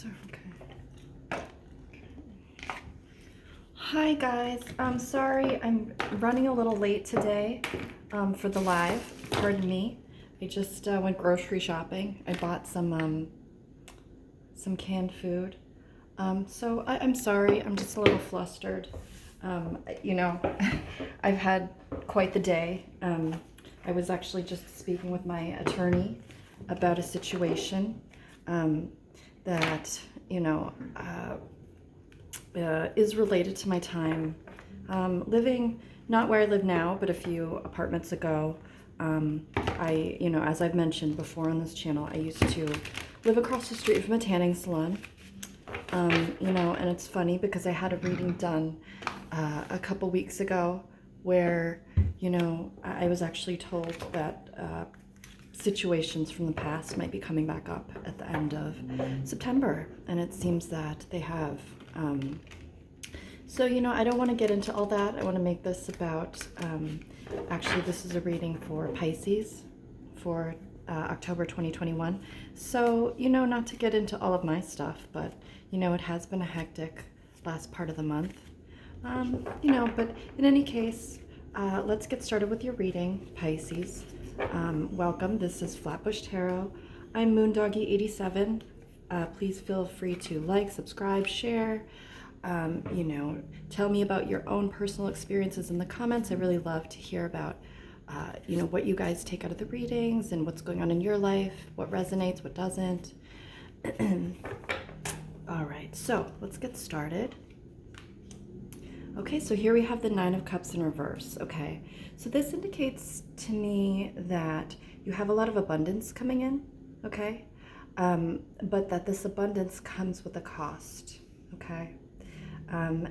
Okay. Hi guys, I'm sorry I'm running a little late today for the live. Pardon me. I just went grocery shopping. I bought some canned food. So I'm sorry. I'm just a little flustered. You know, I've had quite the day. I was actually just speaking with my attorney about a situation that is related to my time living not where I live now, but a few apartments ago. As I've mentioned before on this channel, I used to live across the street from a tanning salon. And it's funny because I had a reading done a couple weeks ago where, I was actually told that situations from the past might be coming back up at the end of September, and it seems that they have. So, I don't want to get into all that. I want to make this about, actually, this is a reading for Pisces for October 2021. So, not to get into all of my stuff, but, it has been a hectic last part of the month. But in any case, let's get started with your reading, Pisces. Welcome. This is Flatbush Tarot. I'm Moondoggy87. Please feel free to like, subscribe, share. Tell me about your own personal experiences in the comments. I really love to hear about, what you guys take out of the readings and what's going on in your life, what resonates, what doesn't. All right, so let's get started. Okay, so here we have the Nine of Cups in reverse. Okay, so this indicates to me that you have a lot of abundance coming in, okay? But that this abundance comes with a cost, okay?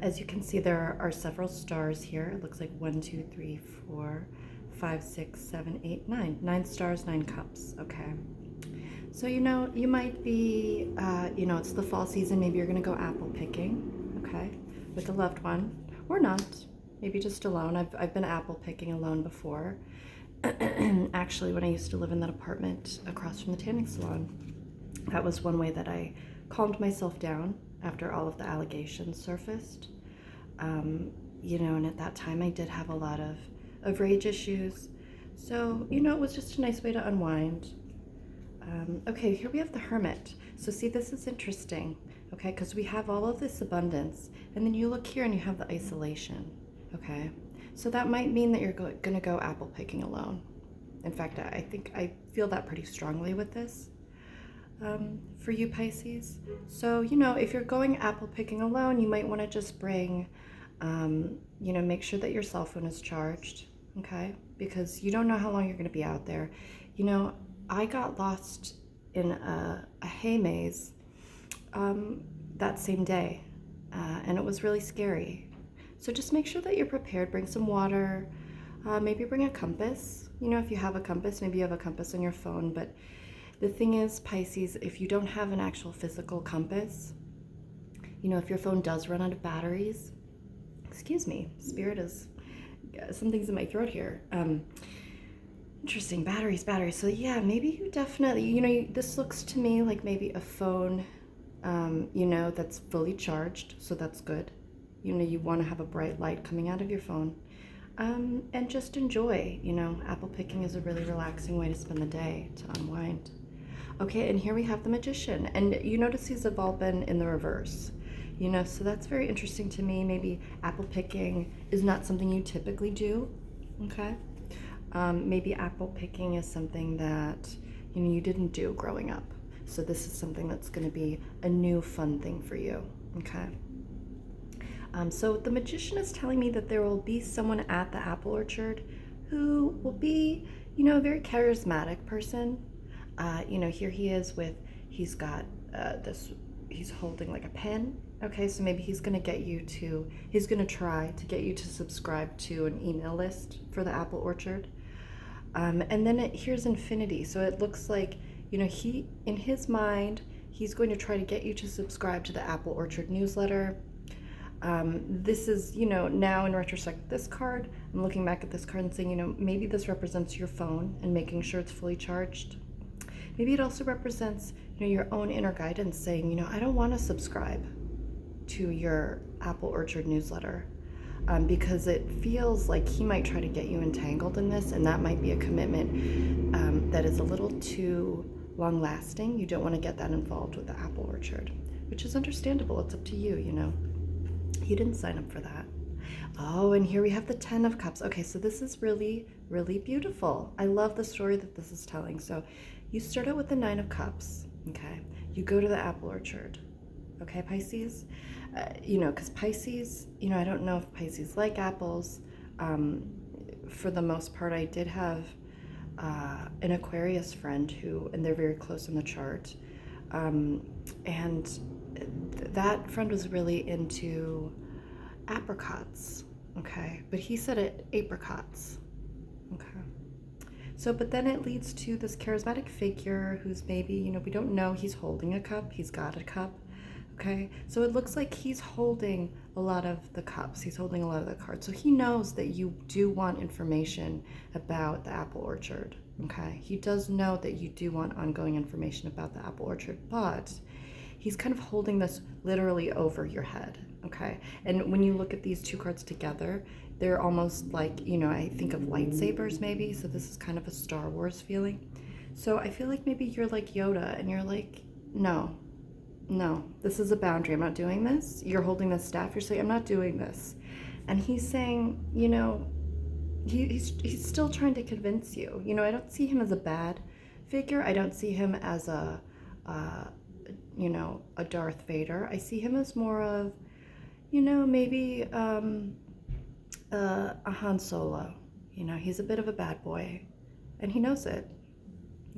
As you can see, there are several stars here. It looks like 1, 2, 3, 4, 5, 6, 7, 8, 9. 9 stars, 9 cups, okay? So, you might be, it's the fall season. Maybe you're going to go apple picking, okay, with a loved one, or not. Maybe just alone. I've been apple picking alone before. Actually, when I used to live in that apartment across from the tanning salon, that was one way that I calmed myself down after all of the allegations surfaced. And at that time I did have a lot of rage issues. So, it was just a nice way to unwind. Okay, here we have the Hermit. So see, this is interesting, okay, because we have all of this abundance, and then you look here and you have the isolation, okay? So that might mean that you're gonna go apple picking alone. In fact, I feel that pretty strongly with this. For you, Pisces. So, if you're going apple picking alone, you might want to just bring, make sure that your cell phone is charged, okay? Because you don't know how long you're going to be out there. I got lost in a hay maze that same day, and it was really scary. So just make sure that you're prepared. Bring some water, maybe bring a compass. If you have a compass, maybe you have a compass on your phone, but the thing is, Pisces, if you don't have an actual physical compass, if your phone does run out of batteries, excuse me, Spirit is, something's in my throat here. Interesting, batteries. So yeah, maybe you definitely, this looks to me like maybe a phone, that's fully charged, so that's good. You want to have a bright light coming out of your phone. And just enjoy, apple picking is a really relaxing way to spend the day, to unwind. Okay, and here we have the Magician, and you notice these have all been in the reverse, so that's very interesting to me. Maybe apple picking is not something you typically do, okay? Maybe apple picking is something that, you didn't do growing up, so this is something that's going to be a new fun thing for you, okay? So the Magician is telling me that there will be someone at the apple orchard who will be, a very charismatic person. Here he is he's got he's holding like a pen. Okay, so maybe he's going to try to get you to subscribe to an email list for the apple orchard. And then here's infinity. So it looks like, in his mind, he's going to try to get you to subscribe to the apple orchard newsletter. This is, now in retrospect, this card, I'm looking back at this card and saying, maybe this represents your phone and making sure it's fully charged. Maybe it also represents, your own inner guidance saying, I don't want to subscribe to your Apple Orchard newsletter, because it feels like he might try to get you entangled in this, and that might be a commitment that is a little too long lasting. You don't want to get that involved with the Apple Orchard, which is understandable. It's up to you, You didn't sign up for that. Oh, and here we have the 10 of Cups. Okay, so this is really, really beautiful. I love the story that this is telling. So you start out with the 9 of Cups, okay? You go to the Apple Orchard, okay, Pisces? Because Pisces, I don't know if Pisces like apples. For the most part, I did have an Aquarius friend and they're very close in the chart. And that friend was really into apricots, okay? But he said it apricots, okay? So, but then it leads to this charismatic figure who's maybe, we don't know, he's holding a cup, he's got a cup, okay? So it looks like he's holding a lot of the cups, he's holding a lot of the cards. So he knows that you do want information about the Apple Orchard, okay? He does know that you do want ongoing information about the Apple Orchard, but he's kind of holding this literally over your head, okay? And when you look at these two cards together, they're almost like, I think of lightsabers maybe, so this is kind of a Star Wars feeling. So I feel like maybe you're like Yoda and you're like, no, this is a boundary. I'm not doing this. You're holding the staff. You're saying, I'm not doing this. And he's saying, he's still trying to convince you. I don't see him as a bad figure. I don't see him as a Darth Vader. I see him as more of, maybe a Han Solo. He's a bit of a bad boy, and he knows it.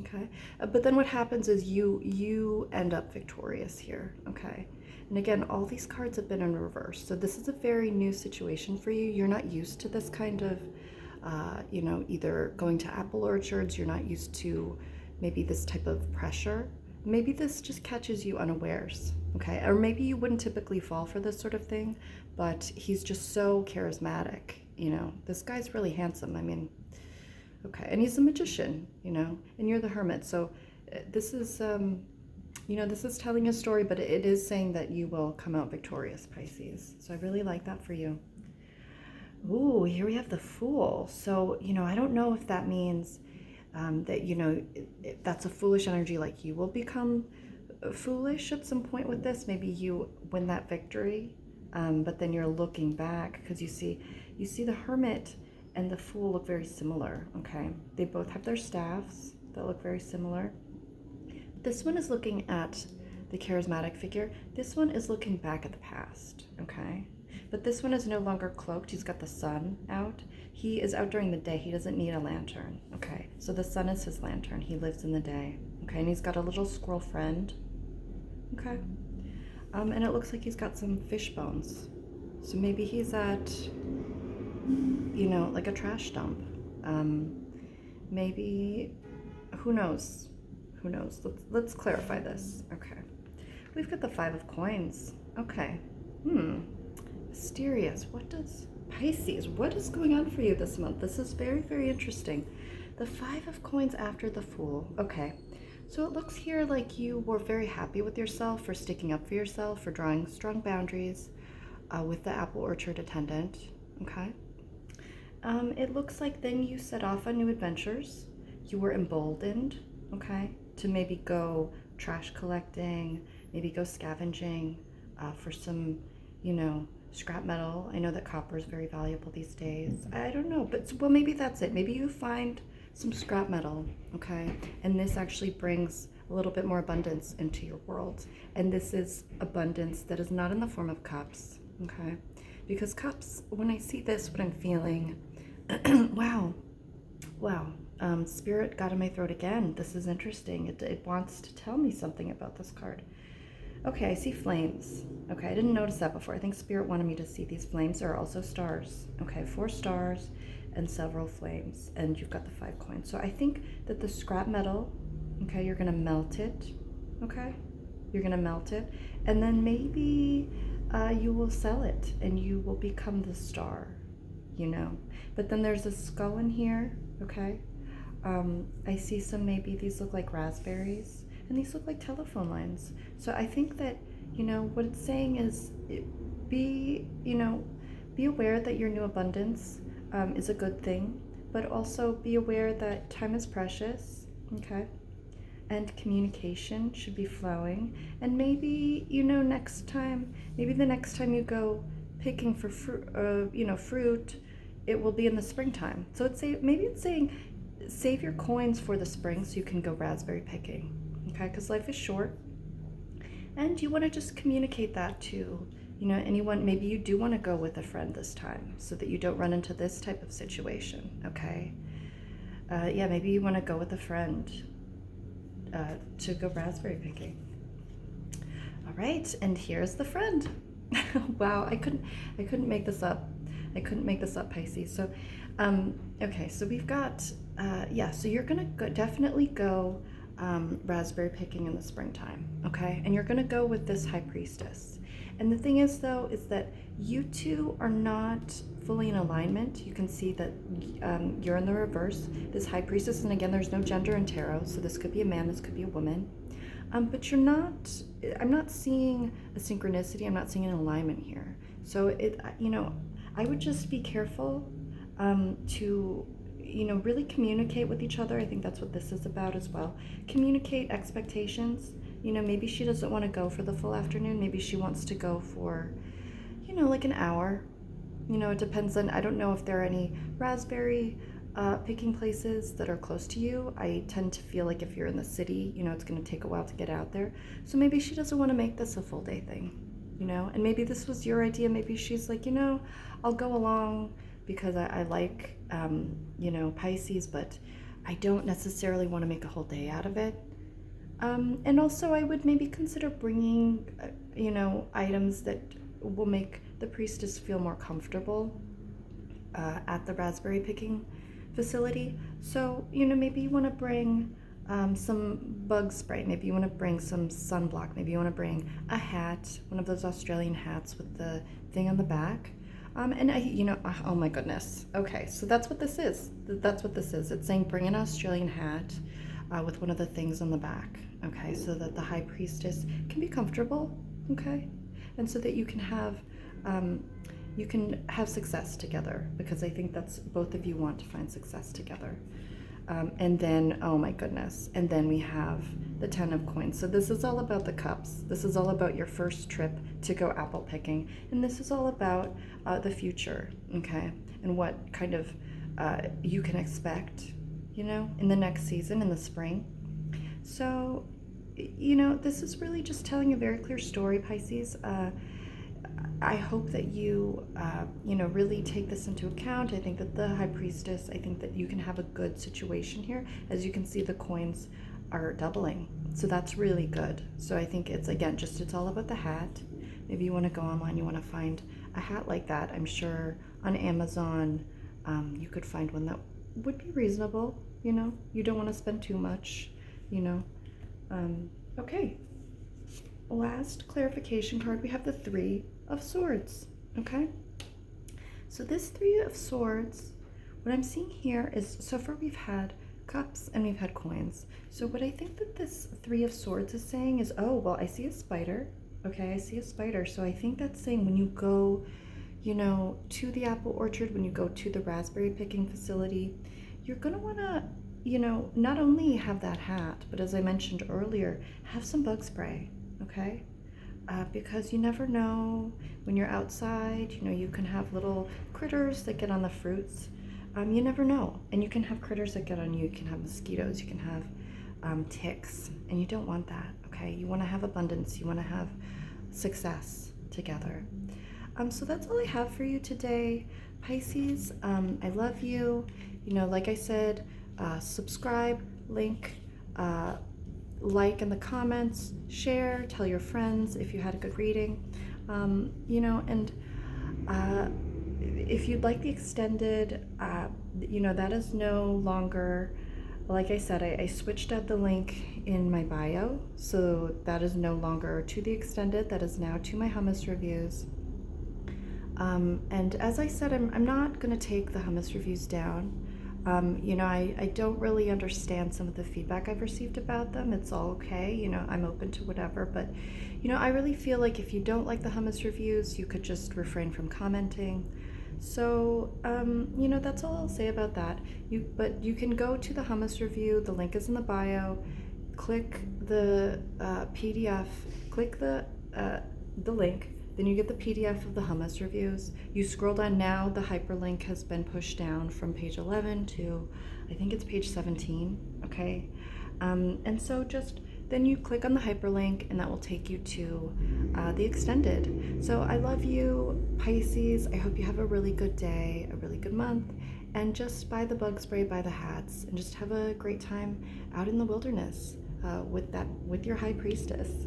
Okay, but then what happens is you end up victorious here. Okay, and again, all these cards have been in reverse, so this is a very new situation for you. You're not used to this kind of, either going to apple orchards. You're not used to maybe this type of pressure. Maybe this just catches you unawares. Okay, or maybe you wouldn't typically fall for this sort of thing, but he's just so charismatic. This guy's really handsome. I mean. Okay, and he's a magician, and you're the hermit. So this is, this is telling a story, but it is saying that you will come out victorious, Pisces. So I really like that for you. Ooh, here we have the Fool. So, I don't know if that means that, that's a foolish energy, like you will become foolish at some point with this. Maybe you win that victory, but then you're looking back because you see the Hermit and the Fool look very similar, okay? They both have their staffs that look very similar. This one is looking at the charismatic figure. This one is looking back at the past, okay? But this one is no longer cloaked. He's got the sun out. He is out during the day. He doesn't need a lantern, okay? So the sun is his lantern. He lives in the day, okay? And he's got a little squirrel friend, okay? And it looks like he's got some fish bones. So maybe he's at, like a trash dump. Maybe, who knows? Let's clarify this. Okay. We've got the 5 of Coins. Okay. Mysterious. Pisces, what is going on for you this month? This is very, very interesting. The 5 of Coins after the Fool. Okay. So it looks here like you were very happy with yourself for sticking up for yourself, for drawing strong boundaries with the Apple Orchard attendant. Okay. It looks like then you set off on new adventures. You were emboldened, okay, to maybe go trash collecting, maybe go scavenging for some, scrap metal. I know that copper is very valuable these days. I don't know, but well, maybe that's it. Maybe you find some scrap metal, okay, and this actually brings a little bit more abundance into your world. And this is abundance that is not in the form of cups, okay, because cups, when I see this, what I'm feeling, wow, Spirit got in my throat again. This is interesting. It wants to tell me something about this card. Okay, I see flames. Okay, I didn't notice that before. I think Spirit wanted me to see these flames. There are also stars. Okay, 4 stars and several flames. And you've got the 5 coins. So I think that the scrap metal, okay, you're going to melt it. Okay, you're going to melt it. And then maybe you will sell it and you will become the star, But then there's a skull in here, okay? I see some, maybe these look like raspberries, and these look like telephone lines. So I think that, what it's saying is be, be aware that your new abundance is a good thing, but also be aware that time is precious, okay? And communication should be flowing. And maybe, maybe the next time you go picking for fruit, it will be in the springtime. So maybe it's saying save your coins for the spring so you can go raspberry picking, okay? Because life is short, and you want to just communicate that to anyone. Maybe you do want to go with a friend this time so that you don't run into this type of situation, okay? Yeah, maybe you want to go with a friend to go raspberry picking. All right, and here's the friend. Wow, I couldn't make this up. I couldn't make this up, Pisces. So, okay, so we've got, so you're gonna definitely go raspberry picking in the springtime, okay? And you're gonna go with this high priestess. And the thing is, though, is that you two are not fully in alignment. You can see that you're in the reverse, this high priestess, and again, there's no gender in tarot, so this could be a man, this could be a woman. But I'm not seeing a synchronicity, I'm not seeing an alignment here. So I would just be careful to, really communicate with each other. I think that's what this is about as well. Communicate expectations. Maybe she doesn't want to go for the full afternoon. Maybe she wants to go for, like an hour. It depends on, I don't know if there are any raspberry picking places that are close to you. I tend to feel like if you're in the city, it's going to take a while to get out there. So maybe she doesn't want to make this a full day thing, and maybe this was your idea. Maybe she's like, I'll go along because I like, Pisces, but I don't necessarily want to make a whole day out of it. And also I would maybe consider bringing, items that will make the priestess feel more comfortable at the raspberry picking facility. So, maybe you want to bring some bug spray. Maybe you want to bring some sunblock. Maybe you want to bring a hat, one of those Australian hats with the thing on the back. Oh my goodness. Okay, so that's what this is. That's what this is. It's saying bring an Australian hat with one of the things on the back. Okay, so that the high priestess can be comfortable. Okay, and so that you can have success together, because I think that's, both of you want to find success together. And then, oh my goodness, and then we have the 10 of coins. So this is all about the cups. This is all about your first trip to go apple picking. And this is all about the future, okay? And what kind of you can expect, in the next season, in the spring. So, this is really just telling a very clear story, Pisces. I hope that you, really take this into account. I think that the high priestess, I think that you can have a good situation here. As you can see, the coins are doubling. So that's really good. So I think it's, again, it's all about the hat. Maybe you want to go online, you want to find a hat like that. I'm sure on Amazon, you could find one that would be reasonable, You don't want to spend too much, Okay. Last clarification card, we have the 3 of Swords, okay? So this 3 of Swords, what I'm seeing here is, so far we've had cups and we've had coins. So what I think that this 3 of Swords is saying is, oh, well, I see a spider, okay? I see a spider. So I think that's saying when you go, to the apple orchard, when you go to the raspberry picking facility, you're gonna wanna, not only have that hat, but as I mentioned earlier, have some bug spray, okay? Because you never know when you're outside, you can have little critters that get on the fruits. You never know. And you can have critters that get on you. You can have mosquitoes, you can have ticks, and you don't want that, okay? You want to have abundance, you want to have success together. So that's all I have for you today, Pisces. I love you. Like I said, subscribe, link, like in the comments, share, tell your friends if you had a good reading, and if you'd like the extended, that is no longer, like I said, I switched out the link in my bio, so that is no longer to the extended, that is now to my hummus reviews. And as I said, I'm not going to take the hummus reviews down. I don't really understand some of the feedback I've received about them. It's all okay. I'm open to whatever. But, I really feel like if you don't like the hummus reviews, you could just refrain from commenting. So, that's all I'll say about that. But you can go to the hummus review. The link is in the bio. Click the PDF. Click the link. Then you get the PDF of the hummus reviews. You scroll down now, the hyperlink has been pushed down from page 11 to, I think it's page 17, okay? And so then you click on the hyperlink and that will take you to the extended. So I love you, Pisces. I hope you have a really good day, a really good month, and just buy the bug spray, buy the hats, and just have a great time out in the wilderness with your high priestess.